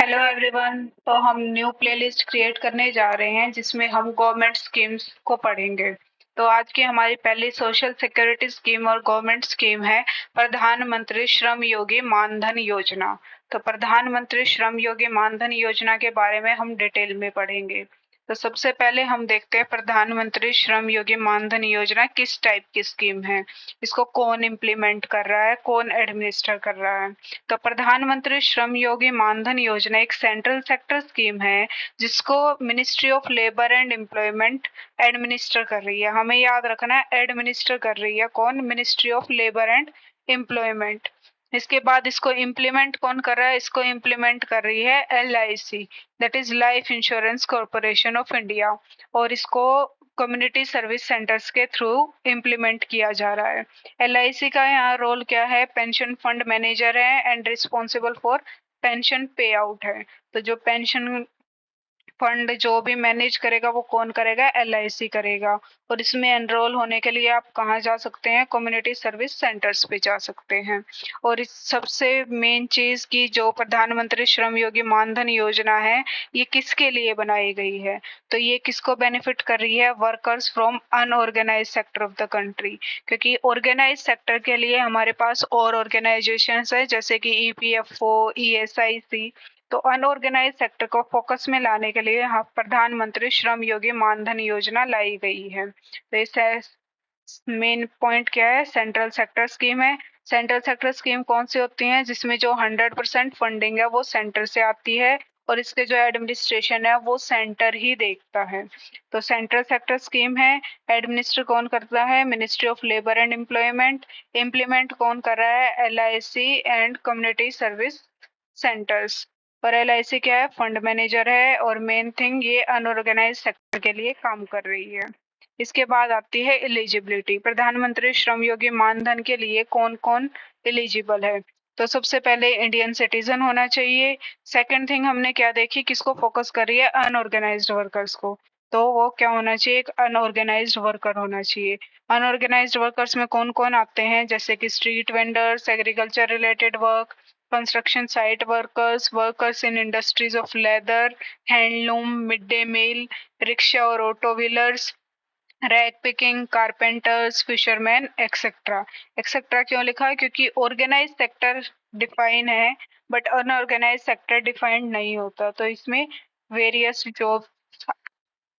Hello everyone. तो हम new playlist create करने जा रहे हैं जिसमें हम गवर्नमेंट स्कीम्स को पढ़ेंगे। तो आज की हमारी पहली सोशल सिक्योरिटी स्कीम और गवर्नमेंट स्कीम है प्रधानमंत्री श्रम योगी मानधन योजना। तो प्रधानमंत्री श्रम योगी मानधन योजना के बारे में हम डिटेल में पढ़ेंगे। तो सबसे पहले हम देखते हैं प्रधानमंत्री श्रम योगी मानधन योजना किस टाइप की स्कीम है, इसको कौन इम्प्लीमेंट कर रहा है, कौन एडमिनिस्टर कर रहा है। तो प्रधानमंत्री श्रम योगी मानधन योजना एक सेंट्रल सेक्टर स्कीम है जिसको ministry of labour and employment administer कर रही है। हमें याद रखना है एडमिनिस्टर कर रही है कौन, ministry of labour and employment. इसके बाद इसको इम्प्लीमेंट कौन कर रहा है, इसको इम्प्लीमेंट कर रही है LIC, that is life insurance corporation of India. और इसको कम्युनिटी सर्विस सेंटर्स के थ्रू इम्प्लीमेंट किया जा रहा है। LIC का यहाँ रोल क्या है, पेंशन फंड मैनेजर है एंड रिस्पॉन्सिबल फॉर पेंशन पे आउट है। तो जो पेंशन फंड जो भी मैनेज करेगा वो कौन करेगा, LIC करेगा। और इसमें एनरोल होने के लिए आप कहाँ जा सकते हैं, कम्युनिटी सर्विस सेंटर्स पे जा सकते हैं। और इस सबसे मेन चीज की जो प्रधानमंत्री श्रम योगी मानधन योजना है ये किसके लिए बनाई गई है, तो ये किसको बेनिफिट कर रही है, workers from unorganised sector of the country. क्योंकि ऑर्गेनाइज सेक्टर के लिए हमारे पास और ऑर्गेनाइजेशंस है जैसे कि EPFO, ESIC। तो अनऑर्गेनाइज सेक्टर को फोकस में लाने के लिए यहाँ प्रधानमंत्री श्रम योगी मानधन योजना लाई गई है। तो इस मेन पॉइंट क्या है, सेंट्रल सेक्टर स्कीम है। सेंट्रल सेक्टर स्कीम कौन सी होती है, जिसमें जो 100% फंडिंग है वो सेंटर से आती है और इसके जो एडमिनिस्ट्रेशन है वो सेंटर ही देखता है। तो सेंट्रल सेक्टर स्कीम है, एडमिनिस्टर कौन करता है, ministry of labour and employment. Implement कौन कर रहा है, LIC and community service centres. और LIC क्या है, फंड मैनेजर है। और मेन थिंग ये अनऑर्गेनाइज सेक्टर के लिए काम कर रही है। इसके बाद आती है एलिजिबिलिटी, प्रधानमंत्री श्रम योगी मानधन के लिए कौन कौन एलिजिबल है। तो सबसे पहले इंडियन सिटीजन होना चाहिए। सेकंड थिंग हमने क्या देखी, किसको फोकस कर रही है, अनऑर्गेनाइज्ड वर्कर्स को। तो वो क्या होना चाहिए, एक अनऑर्गेनाइज्ड वर्कर होना चाहिए। अनऑर्गेनाइज्ड वर्कर्स में कौन कौन आते हैं, जैसे कि street vendors, agriculture related work, construction site workers, workers in industries of leather, handloom, mid day meal, rickshaw और auto wheelers, rag picking, carpenters, fisherman etcetera. Etcetera क्यों लिखा है, क्योंकि ऑर्गेनाइज सेक्टर डिफाइन है बट अनऑर्गेनाइज सेक्टर डिफाइंड नहीं होता, तो इसमें वेरियस जॉब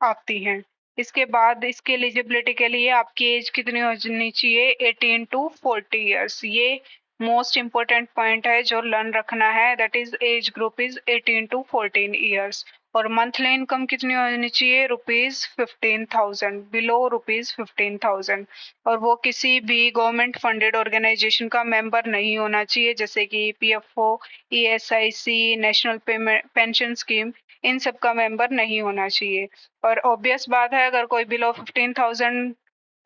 आती हैं। इसके बाद इसकी एलिजिबिलिटी के लिए आपकी एज कितनी होनी चाहिए, 18 टू 40 ईयर्स। ये मोस्ट इम्पोर्टेंट पॉइंट है जो लर्न रखना है, that is age group is 18 to 14 years. और मंथली इनकम कितनी होनी चाहिए, ₹15,000, बिलो ₹15,000। और वो किसी भी गवर्नमेंट फंडेड ऑर्गेनाइजेशन का मेंबर नहीं होना चाहिए, जैसे कि EPFO, ESIC, national pension scheme, इन सब का मेंबर नहीं होना चाहिए। और ऑब्वियस बात है, अगर कोई बिलो 15,000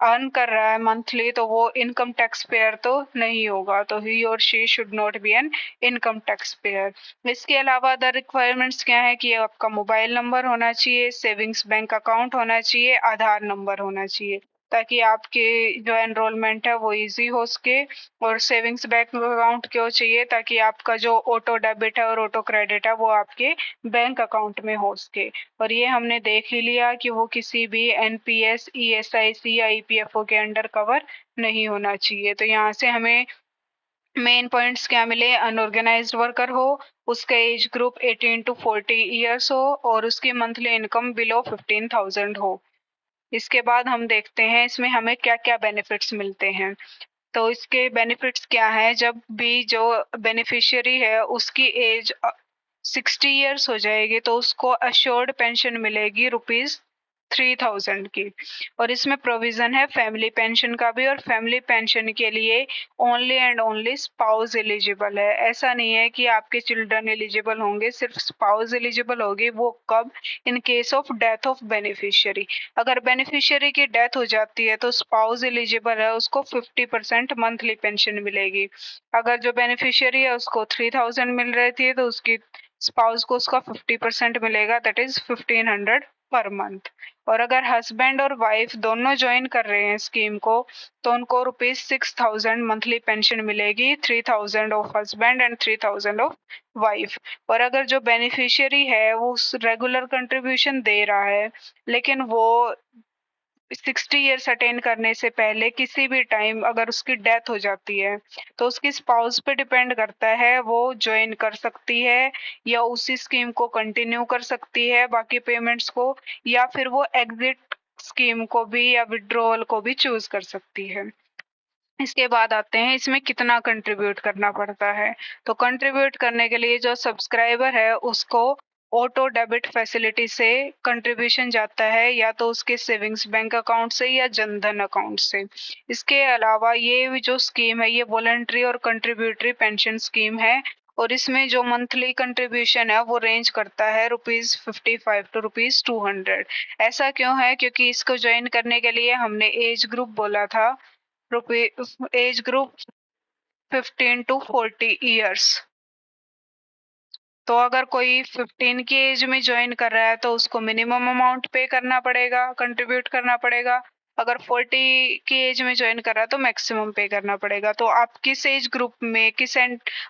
अर्न कर रहा है मंथली तो वो इनकम टैक्स पेयर तो नहीं होगा, तो ही और she should not be an income tax payer. इसके अलावा अदर रिक्वायरमेंट्स क्या है कि आपका मोबाइल नंबर होना चाहिए, सेविंग्स बैंक अकाउंट होना चाहिए, आधार नंबर होना चाहिए, ताकि आपकी जो एनरोलमेंट है वो इजी हो सके। और सेविंग्स बैंक अकाउंट क्यों चाहिए, ताकि आपका जो ऑटो डेबिट है और ऑटो क्रेडिट है वो आपके बैंक अकाउंट में हो सके। और ये हमने देख ही लिया कि वो किसी भी NPS, ESIC या EPFO के अंडर कवर नहीं होना चाहिए। तो यहाँ से हमें मेन पॉइंट्स क्या मिले, अनऑर्गेनाइज्ड वर्कर हो, उसका एज ग्रुप 18 टू 40 ईयर्स हो और उसकी मंथली इनकम बिलो 15,000 हो। इसके बाद हम देखते हैं इसमें हमें क्या क्या बेनिफिट्स मिलते हैं। तो इसके बेनिफिट्स क्या है, जब भी जो बेनिफिशियरी है उसकी एज 60 ईयर्स हो जाएगी तो उसको अश्योर्ड पेंशन मिलेगी ₹3000 की। और इसमें प्रोविजन है फैमिली पेंशन का भी, और फैमिली पेंशन के लिए only and only spouse eligible है। ऐसा नहीं है कि आपके चिल्ड्रन एलिजिबल होंगे, सिर्फ स्पाउस एलिजिबल होगी। वो कब, in case of death of beneficiary. अगर बेनिफिशियरी की डेथ हो जाती है तो स्पाउस एलिजिबल है, उसको 50% मंथली पेंशन मिलेगी। अगर जो बेनिफिशियरी है उसको 3000 मिल रही थी तो उसकी स्पाउस को उसका 50% मिलेगा, दैट इज 1500 पर मंथ। और अगर हस्बैंड और वाइफ दोनों ज्वाइन कर रहे हैं स्कीम को, तो उनको ₹6,000 मंथली पेंशन मिलेगी, 3,000 of husband and 3,000 of wife. और अगर जो बेनिफिशियरी है वो रेगुलर कंट्रीब्यूशन दे रहा है, लेकिन वो 60 ईयर्स अटेन करने से पहले किसी भी टाइम अगर उसकी डेथ हो जाती है, तो उसकी स्पाउस पे डिपेंड करता है वो ज्वाइन कर सकती है या उसी स्कीम को कंटिन्यू कर सकती है बाकी पेमेंट्स को, या फिर वो एग्जिट स्कीम को भी या विड्रॉल को भी चूज कर सकती है। इसके बाद आते हैं इसमें कितना कंट्रीब्यूट करना पड़ता है। तो कंट्रीब्यूट करने के लिए जो सब्सक्राइबर है उसको ऑटो डेबिट फैसिलिटी से कंट्रीब्यूशन जाता है, या तो उसके सेविंग्स बैंक अकाउंट से या जनधन अकाउंट से। इसके अलावा ये जो स्कीम है ये वॉलंटरी और कंट्रीब्यूटरी पेंशन स्कीम है, और इसमें जो मंथली कंट्रीब्यूशन है वो रेंज करता है ₹55 टू ₹200। ऐसा क्यों है? क्योंकि इसको ज्वाइन करने के लिए हमने एज ग्रुप बोला था, एज ग्रुप 15 टू 40 इयर्स। तो अगर कोई 15 की एज में ज्वाइन कर रहा है तो उसको मिनिमम अमाउंट पे करना पड़ेगा, कंट्रीब्यूट करना पड़ेगा। अगर 40 की एज में ज्वाइन कर रहा है तो मैक्सिमम पे करना पड़ेगा। तो आप किस एज ग्रुप में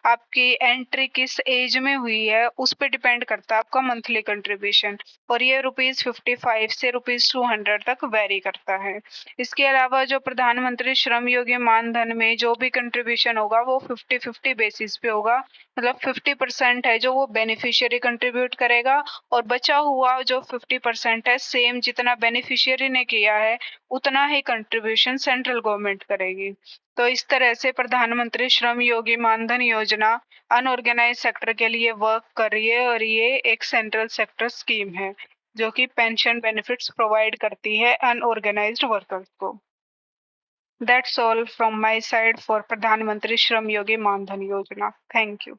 आपकी एंट्री किस एज में हुई है उस पे डिपेंड करता है आपका मंथली कंट्रीब्यूशन, और ये ₹55 से ₹200 तक वेरी करता है। इसके अलावा जो प्रधानमंत्री श्रम योगी मानधन में जो भी कंट्रीब्यूशन होगा वो 50-50 बेसिस पे होगा। मतलब 50% है जो वो बेनिफिशियरी कंट्रीब्यूट करेगा, और बचा हुआ जो 50% है सेम जितना बेनिफिशियरी ने किया है उतना ही कंट्रीब्यूशन सेंट्रल गवर्नमेंट करेगी। तो इस तरह से प्रधानमंत्री श्रम योगी मानधन योजना अनऑर्गेनाइज सेक्टर के लिए वर्क कर रही है, और ये एक सेंट्रल सेक्टर स्कीम है जो कि पेंशन बेनिफिट्स प्रोवाइड करती है अनऑर्गेनाइज्ड वर्कर्स को। That's all from my side for प्रधानमंत्री श्रम योगी मानधन योजना। Thank you.